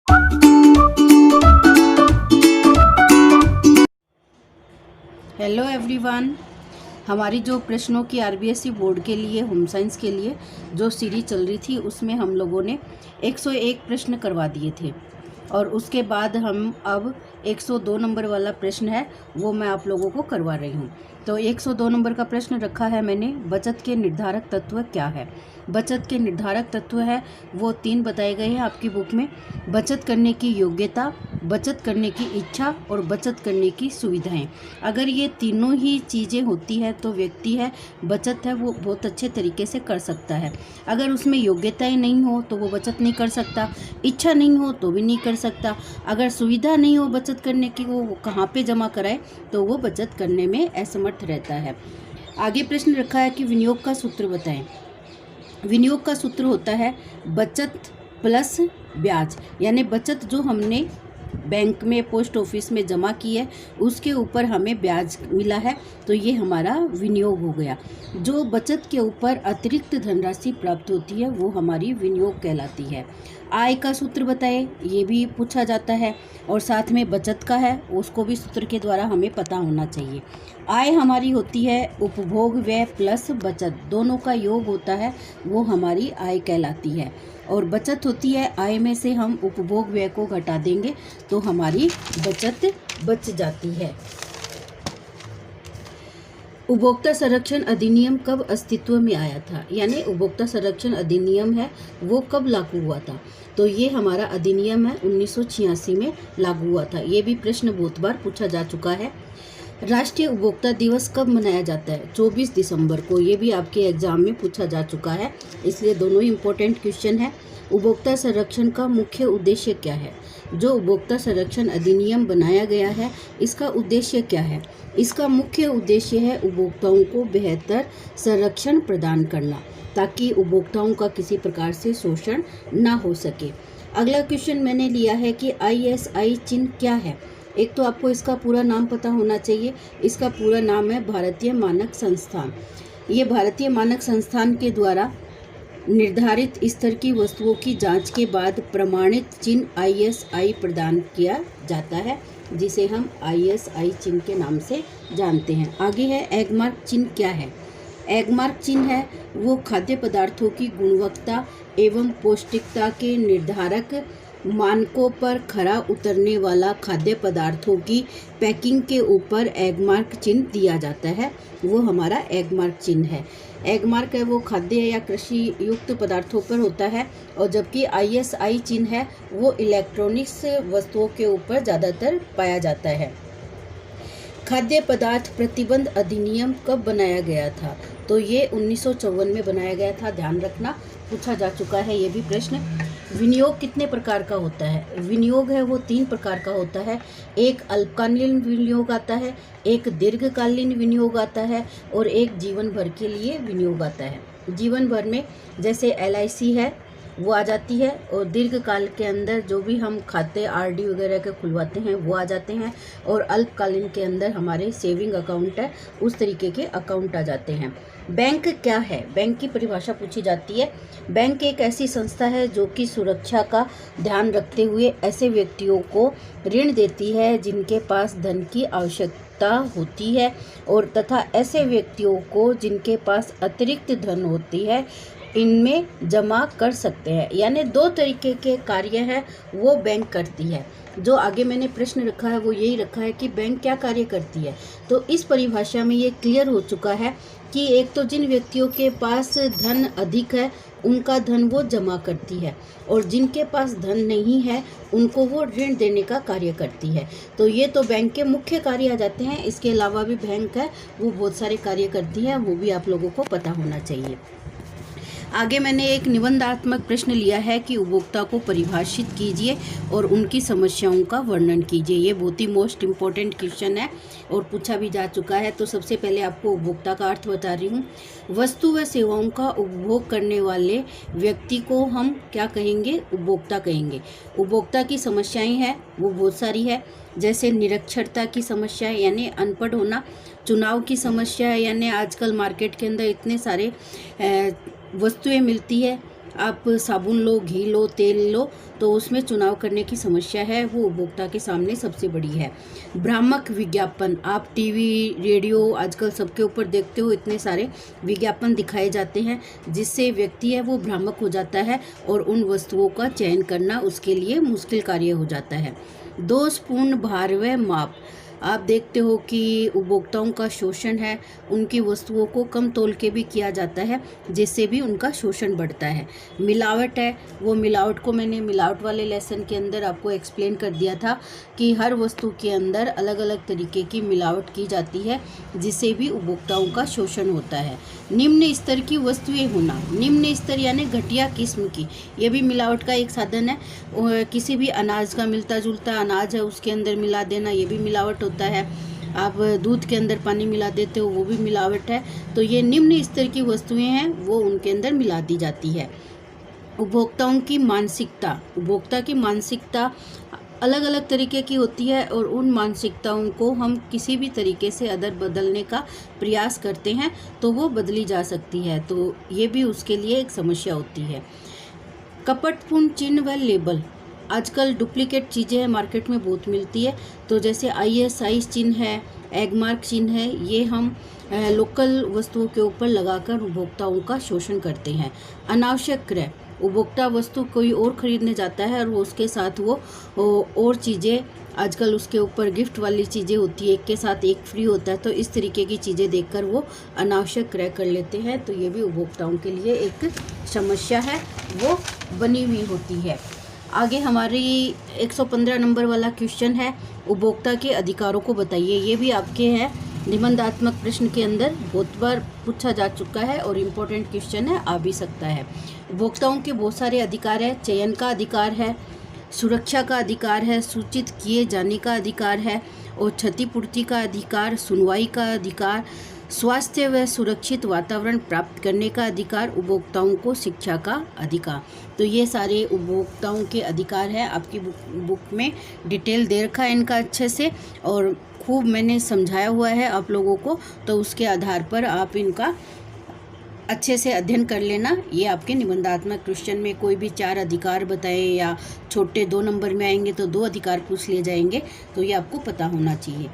Hello everyone, हमारी जो प्रश्नों की आरबीएसई बोर्ड के लिए होम साइंस के लिए जो सीरीज चल रही थी उसमें हम लोगों ने 101 प्रश्न करवा दिए थे और उसके बाद हम अब 102 नंबर वाला प्रश्न है वो मैं आप लोगों को करवा रही हूँ। तो 102 नंबर का प्रश्न रखा है मैंने, बचत के निर्धारक तत्व क्या है। बचत के निर्धारक तत्व है वो 3 बताए गए हैं आपकी बुक में। बचत करने की योग्यता, बचत करने की इच्छा और बचत करने की सुविधाएं। अगर ये तीनों ही चीज़ें होती है तो व्यक्ति है बचत है वो बहुत अच्छे तरीके से कर सकता है। अगर उसमें योग्यताएं नहीं हो तो वो बचत नहीं कर सकता, इच्छा नहीं हो तो भी नहीं कर सकता, अगर सुविधा नहीं हो बचत करने की वो कहाँ पे जमा कराए तो वो बचत करने में असमर्थ रहता है। आगे प्रश्न रखा है कि विनियोग का सूत्र बताएं। विनियोग का सूत्र होता है बचत प्लस ब्याज, यानी बचत जो हमने बैंक में पोस्ट ऑफिस में जमा की है उसके ऊपर हमें ब्याज मिला है तो ये हमारा विनियोग हो गया। जो बचत के ऊपर अतिरिक्त धनराशि प्राप्त होती है वो हमारी विनियोग कहलाती है। आय का सूत्र बताए, ये भी पूछा जाता है और साथ में बचत का है उसको भी सूत्र के द्वारा हमें पता होना चाहिए। आय हमारी होती है उपभोग व्यय प्लस बचत, दोनों का योग होता है वो हमारी आय कहलाती है। और बचत होती है आय में से हम उपभोग व्यय को घटा देंगे तो हमारी बचत बच जाती है। उपभोक्ता संरक्षण अधिनियम कब अस्तित्व में आया था, यानी उपभोक्ता संरक्षण अधिनियम है वो कब लागू हुआ था। तो ये हमारा अधिनियम है 1986 में लागू हुआ था। ये भी प्रश्न बहुत बार पूछा जा चुका है। राष्ट्रीय उपभोक्ता दिवस कब मनाया जाता है, 24 दिसंबर को। ये भी आपके एग्जाम में पूछा जा चुका है, इसलिए दोनों ही इम्पोर्टेंट क्वेश्चन है। उपभोक्ता संरक्षण का मुख्य उद्देश्य क्या है। जो उपभोक्ता संरक्षण अधिनियम बनाया गया है इसका उद्देश्य क्या है। इसका मुख्य उद्देश्य है उपभोक्ताओं को बेहतर संरक्षण प्रदान करना ताकि उपभोक्ताओं का किसी प्रकार से शोषण ना हो सके। अगला क्वेश्चन मैंने लिया है कि ISI चिन्ह क्या है। एक तो आपको इसका पूरा नाम पता होना चाहिए। इसका पूरा नाम है भारतीय मानक संस्थान। ये भारतीय मानक संस्थान के द्वारा निर्धारित स्तर की वस्तुओं की जांच के बाद प्रमाणित चिन्ह ISI प्रदान किया जाता है, जिसे हम ISI चिन्ह के नाम से जानते हैं। आगे है एगमार्क चिन्ह क्या है। एगमार्क चिन्ह है वो खाद्य पदार्थों की गुणवत्ता एवं पौष्टिकता के निर्धारक मानकों पर खरा उतरने वाला खाद्य पदार्थों की पैकिंग के ऊपर एगमार्क चिन्ह दिया जाता है, वो हमारा एगमार्क चिन्ह है। एगमार्क है वो खाद्य या कृषि युक्त पदार्थों पर होता है और जबकि ISI चिन्ह है वो इलेक्ट्रॉनिक्स वस्तुओं के ऊपर ज़्यादातर पाया जाता है। खाद्य पदार्थ प्रतिबंध अधिनियम कब बनाया गया था, तो ये 1954 में बनाया गया था, ध्यान रखना, पूछा जा चुका है ये भी प्रश्न। विनियोग कितने प्रकार का होता है। विनियोग है वो 3 प्रकार का होता है। एक अल्पकालीन विनियोग आता है, एक दीर्घकालीन विनियोग आता है और एक जीवन भर के लिए विनियोग आता है। जीवन भर में जैसे LIC है वो आ जाती है और दीर्घकाल के अंदर जो भी हम खाते RD वगैरह के खुलवाते हैं वो आ जाते हैं और अल्पकालीन के अंदर हमारे सेविंग अकाउंट है उस तरीके के अकाउंट आ जाते हैं। बैंक क्या है, बैंक की परिभाषा पूछी जाती है। बैंक एक ऐसी संस्था है जो कि सुरक्षा का ध्यान रखते हुए ऐसे व्यक्तियों को ऋण देती है जिनके पास धन की आवश्यकता होती है और तथा ऐसे व्यक्तियों को जिनके पास अतिरिक्त धन होती है इनमें जमा कर सकते हैं। यानी 2 तरीके के कार्य हैं वो बैंक करती है। जो आगे मैंने प्रश्न रखा है वो यही रखा है कि बैंक क्या कार्य करती है। तो इस परिभाषा में ये क्लियर हो चुका है कि एक तो जिन व्यक्तियों के पास धन अधिक है उनका धन वो जमा करती है और जिनके पास धन नहीं है उनको वो ऋण देने का कार्य करती है। तो ये तो बैंक के मुख्य कार्य आ जाते हैं। इसके अलावा भी बैंक है वो बहुत सारे कार्य करती है, वो भी आप लोगों को पता होना चाहिए। आगे मैंने एक निबंधात्मक प्रश्न लिया है कि उपभोक्ता को परिभाषित कीजिए और उनकी समस्याओं का वर्णन कीजिए। ये बहुत ही मोस्ट इम्पॉर्टेंट क्वेश्चन है और पूछा भी जा चुका है। तो सबसे पहले आपको उपभोक्ता का अर्थ बता रही हूँ। वस्तु व सेवाओं का उपभोग करने वाले व्यक्ति को हम क्या कहेंगे, उपभोक्ता कहेंगे। उपभोक्ता की समस्याएं हैं वो बहुत सारी है, जैसे निरक्षरता की समस्या यानी अनपढ़ होना, चुनाव की समस्या यानी आजकल मार्केट के अंदर इतने सारे वस्तुएं मिलती है आप साबुन लो, घी लो, तेल लो, तो उसमें चुनाव करने की समस्या है वो उपभोक्ता के सामने सबसे बड़ी है। भ्रामक विज्ञापन, आप टीवी, रेडियो आजकल सबके ऊपर देखते हो, इतने सारे विज्ञापन दिखाए जाते हैं जिससे व्यक्ति है वो भ्रामक हो जाता है और उन वस्तुओं का चयन करना उसके लिए मुश्किल कार्य हो जाता है। दोषपूर्ण भार व माप, आप देखते हो कि उपभोक्ताओं का शोषण है, उनकी वस्तुओं को कम तोल के भी किया जाता है जिससे भी उनका शोषण बढ़ता है। मिलावट है, वो मिलावट को मैंने मिलावट वाले लेसन के अंदर आपको एक्सप्लेन कर दिया था कि हर वस्तु के अंदर अलग अलग तरीके की मिलावट की जाती है जिससे भी उपभोक्ताओं का शोषण होता है। निम्न स्तर की वस्तुएं होना, निम्न स्तर यानी घटिया किस्म की, ये भी मिलावट का एक साधन है। और किसी भी अनाज का मिलता जुलता अनाज है उसके अंदर मिला देना, ये भी मिलावट होता है। आप दूध के अंदर पानी मिला देते हो, वो भी मिलावट है। तो ये निम्न स्तर की वस्तुएं हैं वो उनके अंदर मिला दी जाती है। उपभोक्ताओं की मानसिकता, उपभोक्ता की मानसिकता अलग अलग तरीके की होती है और उन मानसिकताओं को हम किसी भी तरीके से अदर बदलने का प्रयास करते हैं तो वो बदली जा सकती है, तो ये भी उसके लिए एक समस्या होती है। कपटपूर्ण चिन्ह व लेबल, आजकल डुप्लीकेट चीज़ें मार्केट में बहुत मिलती है, तो जैसे ISI चिन्ह है, एगमार्क चिन्ह है, ये हम लोकल वस्तुओं के ऊपर लगाकर उपभोक्ताओं का शोषण करते हैं। अनावश्यक क्रय, उपभोक्ता वस्तु कोई और खरीदने जाता है और वो उसके साथ वो और चीज़ें, आजकल उसके ऊपर गिफ्ट वाली चीज़ें होती है, एक के साथ एक फ्री होता है, तो इस तरीके की चीज़ें देखकर वो अनावश्यक क्रय कर लेते हैं, तो ये भी उपभोक्ताओं के लिए एक समस्या है वो बनी हुई होती है। आगे हमारी 115 नंबर वाला क्वेश्चन है, उपभोक्ता के अधिकारों को बताइए। ये भी आपके है निबंधात्मक प्रश्न के अंदर बहुत बार पूछा जा चुका है और इम्पोर्टेंट क्वेश्चन है, आ भी सकता है। उपभोक्ताओं के बहुत सारे अधिकार है, चयन का अधिकार है, सुरक्षा का अधिकार है, सूचित किए जाने का अधिकार है और क्षतिपूर्ति का अधिकार, सुनवाई का अधिकार, स्वास्थ्य व सुरक्षित वातावरण प्राप्त करने का अधिकार, उपभोक्ताओं को शिक्षा का अधिकार। तो ये सारे उपभोक्ताओं के अधिकार है, आपकी बुक में डिटेल दे रखा है इनका अच्छे से और खूब मैंने समझाया हुआ है आप लोगों को, तो उसके आधार पर आप इनका अच्छे से अध्ययन कर लेना। ये आपके निबंधात्मक क्वेश्चन में कोई भी 4 अधिकार बताए या छोटे 2 नंबर में आएंगे तो 2 अधिकार पूछ लिए जाएंगे, तो ये आपको पता होना चाहिए।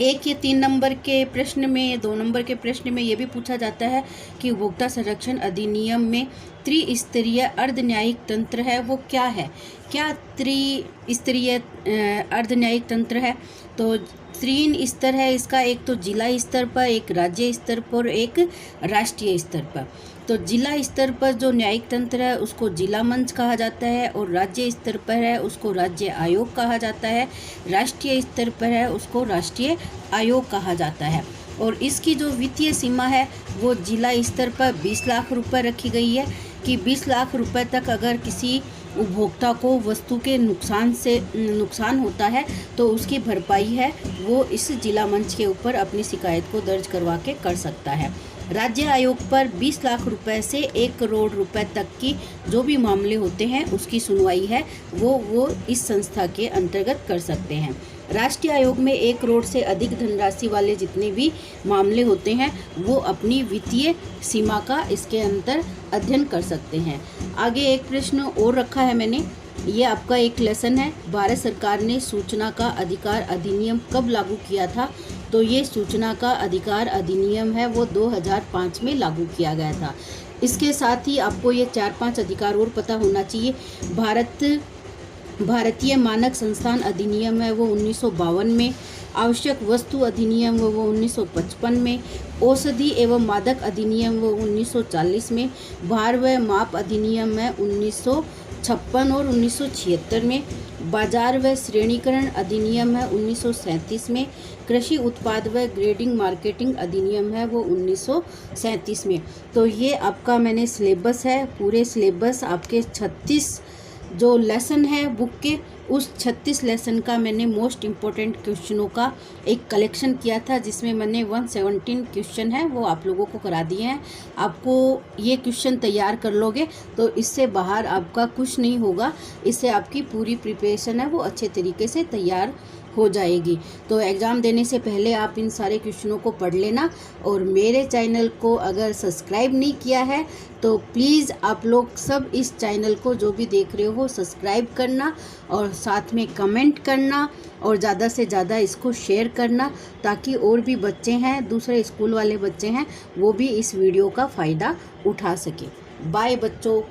1 या 3 नंबर के प्रश्न में, 2 नंबर के प्रश्न में ये भी पूछा जाता है कि उपभोक्ता संरक्षण अधिनियम में त्रिस्तरीय अर्धन्यायिक तंत्र है वो क्या है। क्या त्रिस्तरीय अर्धन्यायिक तंत्र है? तो 3 स्तर है इसका, एक तो जिला स्तर पर, एक राज्य स्तर पर, एक राष्ट्रीय स्तर पर। तो जिला स्तर पर जो न्यायिक तंत्र है उसको जिला मंच कहा जाता है और राज्य स्तर पर है उसको राज्य आयोग कहा जाता है, राष्ट्रीय स्तर पर है उसको राष्ट्रीय आयोग कहा जाता है। और इसकी जो वित्तीय सीमा है वो जिला स्तर पर 20 लाख रुपए रखी गई है कि 20 लाख रुपए तक अगर किसी उपभोक्ता को वस्तु के नुकसान होता है तो उसकी भरपाई है वो इस जिला मंच के ऊपर अपनी शिकायत को दर्ज करवा के कर सकता है। राज्य आयोग पर 20 लाख रुपए से 1 करोड़ रुपए तक की जो भी मामले होते हैं उसकी सुनवाई है वो इस संस्था के अंतर्गत कर सकते हैं। राष्ट्रीय आयोग में 1 करोड़ से अधिक धनराशि वाले जितने भी मामले होते हैं वो अपनी वित्तीय सीमा का इसके अंदर अध्ययन कर सकते हैं। आगे एक प्रश्न और रखा है मैंने, ये आपका एक लेसन है, भारत सरकार ने सूचना का अधिकार अधिनियम कब लागू किया था? तो ये सूचना का अधिकार अधिनियम है वो 2005 में लागू किया गया था। इसके साथ ही आपको ये 4-5 अधिकार और पता होना चाहिए। भारतीय मानक संस्थान अधिनियम है वो 1952 में, आवश्यक वस्तु अधिनियम वो 1955 में, औषधि एवं मादक अधिनियम वो 1940 में, भार व माप अधिनियम है 1956 और 1976 में, बाजार व श्रेणीकरण अधिनियम है 1937 में, कृषि उत्पाद व ग्रेडिंग मार्केटिंग अधिनियम है वो 1937 में। तो ये आपका मैंने सिलेबस है, पूरे सिलेबस आपके 36 जो लेसन है बुक के, उस 36 लेसन का मैंने मोस्ट इम्पोर्टेंट क्वेश्चनों का एक कलेक्शन किया था जिसमें मैंने 117 क्वेश्चन है वो आप लोगों को करा दिए हैं। आपको ये क्वेश्चन तैयार कर लोगे तो इससे बाहर आपका कुछ नहीं होगा, इससे आपकी पूरी प्रिपरेशन है वो अच्छे तरीके से तैयार हो जाएगी। तो एग्ज़ाम देने से पहले आप इन सारे क्वेश्चनों को पढ़ लेना। और मेरे चैनल को अगर सब्सक्राइब नहीं किया है तो प्लीज़ आप लोग सब इस चैनल को जो भी देख रहे हो सब्सक्राइब करना और साथ में कमेंट करना और ज़्यादा से ज़्यादा इसको शेयर करना, ताकि और भी बच्चे हैं, दूसरे स्कूल वाले बच्चे हैं, वो भी इस वीडियो का फ़ायदा उठा सके। बाय बच्चों।